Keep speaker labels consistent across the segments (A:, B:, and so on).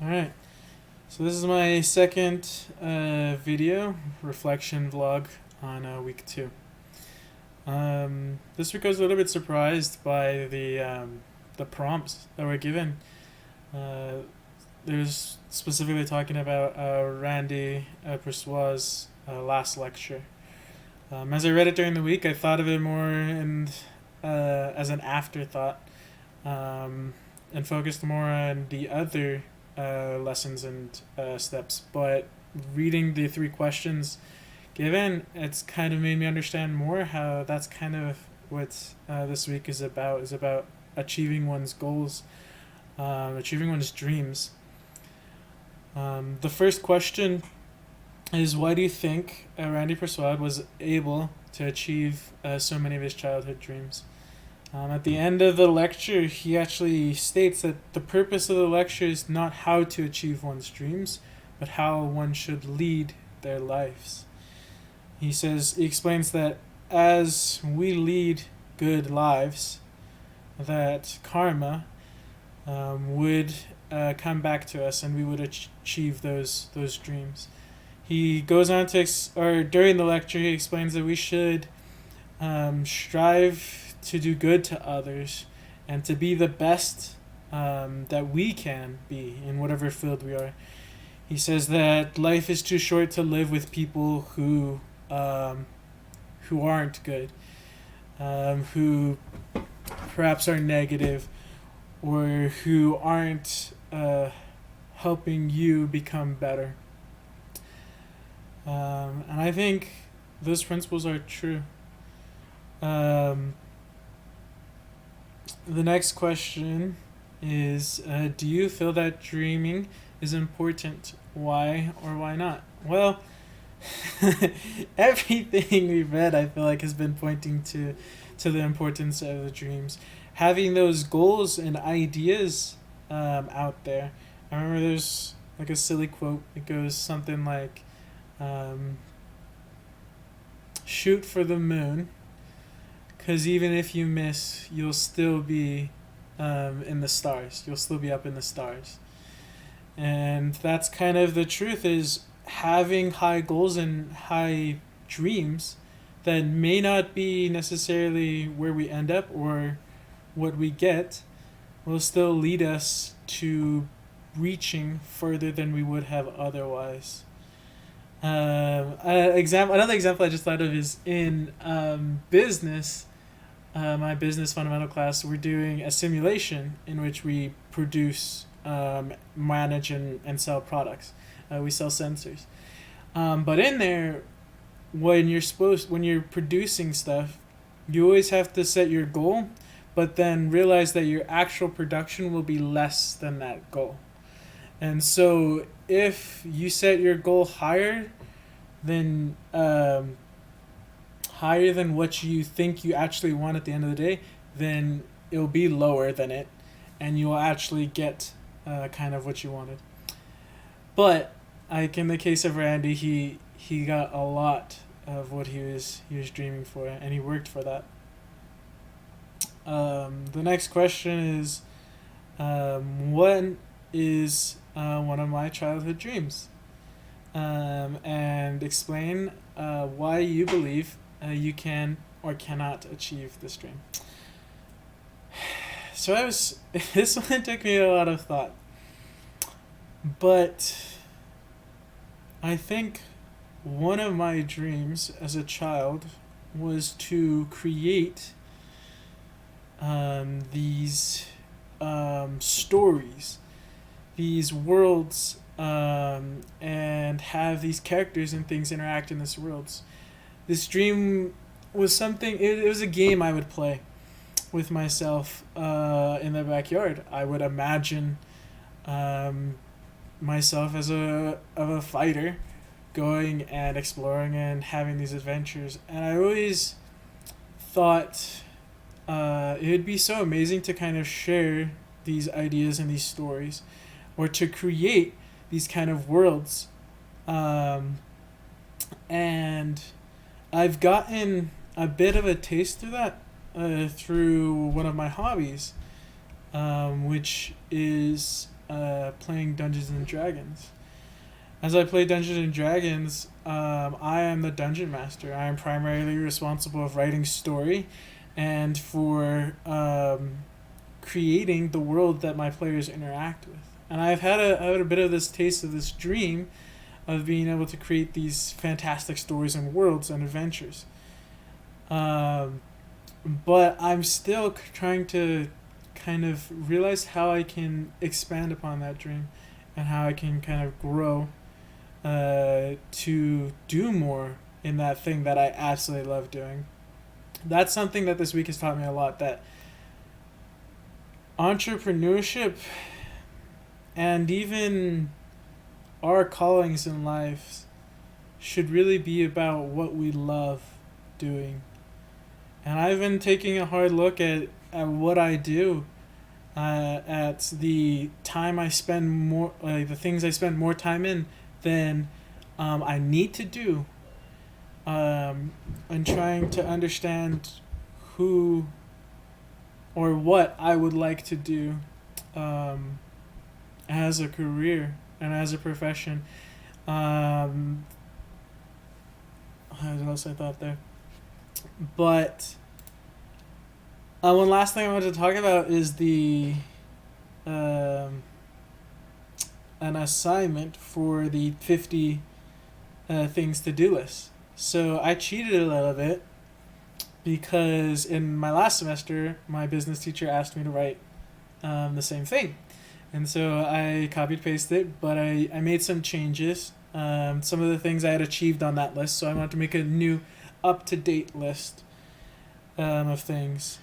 A: Alright, so this is my second video reflection vlog on week 2. This week I was a little bit surprised by the prompts that were given. Uh, there's specifically talking about Randy Persois' last lecture. As I read it during the week, I thought of it more as an afterthought, and focused more on the other lessons and steps. But reading the 3 questions given, it's kind of made me understand more how that's kind of what this week is about. Is about achieving one's goals, achieving one's dreams. The first question is, why do you think Randy Persuade was able to achieve so many of his childhood dreams? At the end of the lecture, he actually states that the purpose of the lecture is not how to achieve one's dreams, but how one should lead their lives. He explains that as we lead good lives, that karma would come back to us, and we would achieve those dreams. He goes on to, or during the lecture, he explains that we should strive to do good to others and to be the best that we can be in whatever field we are. He says that life is too short to live with people who aren't good, who perhaps are negative, or who aren't helping you become better. And I think those principles are true. The next question is, do you feel that dreaming is important? Why or why not? Well, everything we've read, I feel like, has been pointing to the importance of the dreams. Having those goals and ideas out there. I remember there's like a silly quote. It goes something like, shoot for the moon, because even if you miss, you'll still be in the stars. You'll still be up in the stars. And that's kind of the truth, is having high goals and high dreams that may not be necessarily where we end up or what we get will still lead us to reaching further than we would have otherwise. Another example I just thought of is in business. My business fundamental class, we're doing a simulation in which we produce, manage, and sell products. We sell sensors. But in there, when you're producing stuff, you always have to set your goal, but then realize that your actual production will be less than that goal. And so if you set your goal higher than what you think you actually want at the end of the day, then it'll be lower than it, and you'll actually get kind of what you wanted. But like in the case of Randy, he got a lot of what he was dreaming for, and he worked for that. The next question is, what is one of my childhood dreams? And explain why you believe you can or cannot achieve this dream. So this one took me a lot of thought, but I think one of my dreams as a child was to create these stories, these worlds, and have these characters and things interact in these worlds. This dream was something. It was a game I would play with myself in the backyard. I would imagine myself as a fighter, going and exploring and having these adventures. And I always thought it would be so amazing to kind of share these ideas and these stories, or to create these kind of worlds. And I've gotten a bit of a taste through that through one of my hobbies, which is playing Dungeons and Dragons. As I play Dungeons and Dragons, I am the dungeon master. I am primarily responsible for writing story and for creating the world that my players interact with. And I've had a bit of this taste of this dream of being able to create these fantastic stories and worlds and adventures. But I'm still trying to kind of realize how I can expand upon that dream and how I can kind of grow to do more in that thing that I absolutely love doing. That's something that this week has taught me a lot, that entrepreneurship and even our callings in life should really be about what we love doing. And I've been taking a hard look at what I do, at the time I spend more, the things I spend more time in than I need to do, and trying to understand who or what I would like to do as a career and as a profession. What else I thought there? But one last thing I wanted to talk about is the an assignment for the 50 things to do list. So I cheated a little bit because in my last semester, my business teacher asked me to write the same thing. And so I copied pasted it, but I made some changes. Some of the things I had achieved on that list, so I wanted to make a new up-to-date list of things.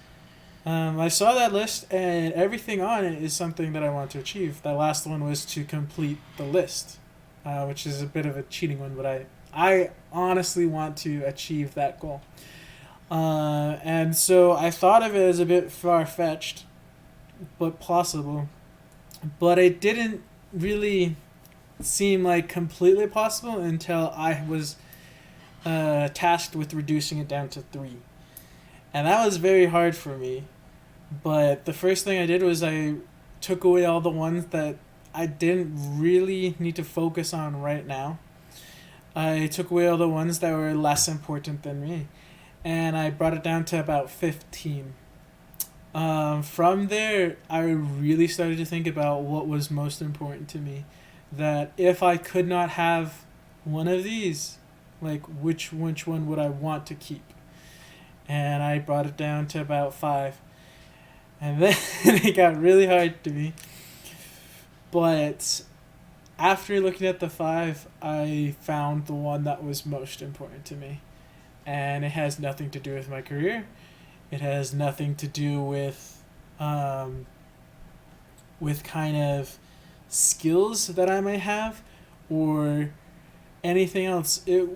A: I saw that list, and everything on it is something that I want to achieve. That last one was to complete the list, which is a bit of a cheating one, but I honestly want to achieve that goal. And so I thought of it as a bit far-fetched, but possible. But it didn't really seem like completely possible until I was tasked with reducing it down to 3. And that was very hard for me. But the first thing I did was I took away all the ones that I didn't really need to focus on right now. I took away all the ones that were less important than me. And I brought it down to about 15. From there, I really started to think about what was most important to me. That if I could not have one of these, like which one would I want to keep? And I brought it down to about 5. And then it got really hard to me. But after looking at the 5, I found the one that was most important to me. And it has nothing to do with my career. It has nothing to do with kind of skills that I may have or anything else. It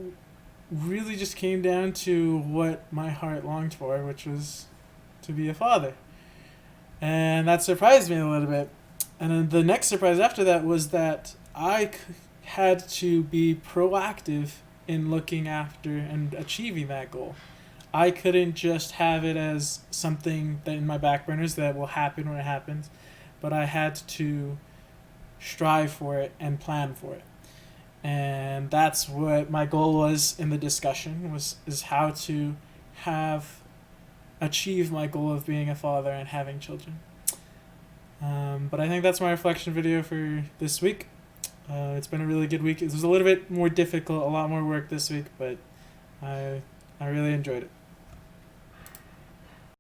A: really just came down to what my heart longed for, which was to be a father. And that surprised me a little bit. And then the next surprise after that was that I had to be proactive in looking after and achieving that goal. I couldn't just have it as something that in my back burners that will happen when it happens, but I had to strive for it and plan for it. And that's what my goal was in the discussion, is how to achieve my goal of being a father and having children. But I think that's my reflection video for this week. It's been a really good week. It was a little bit more difficult, a lot more work this week, but I really enjoyed it.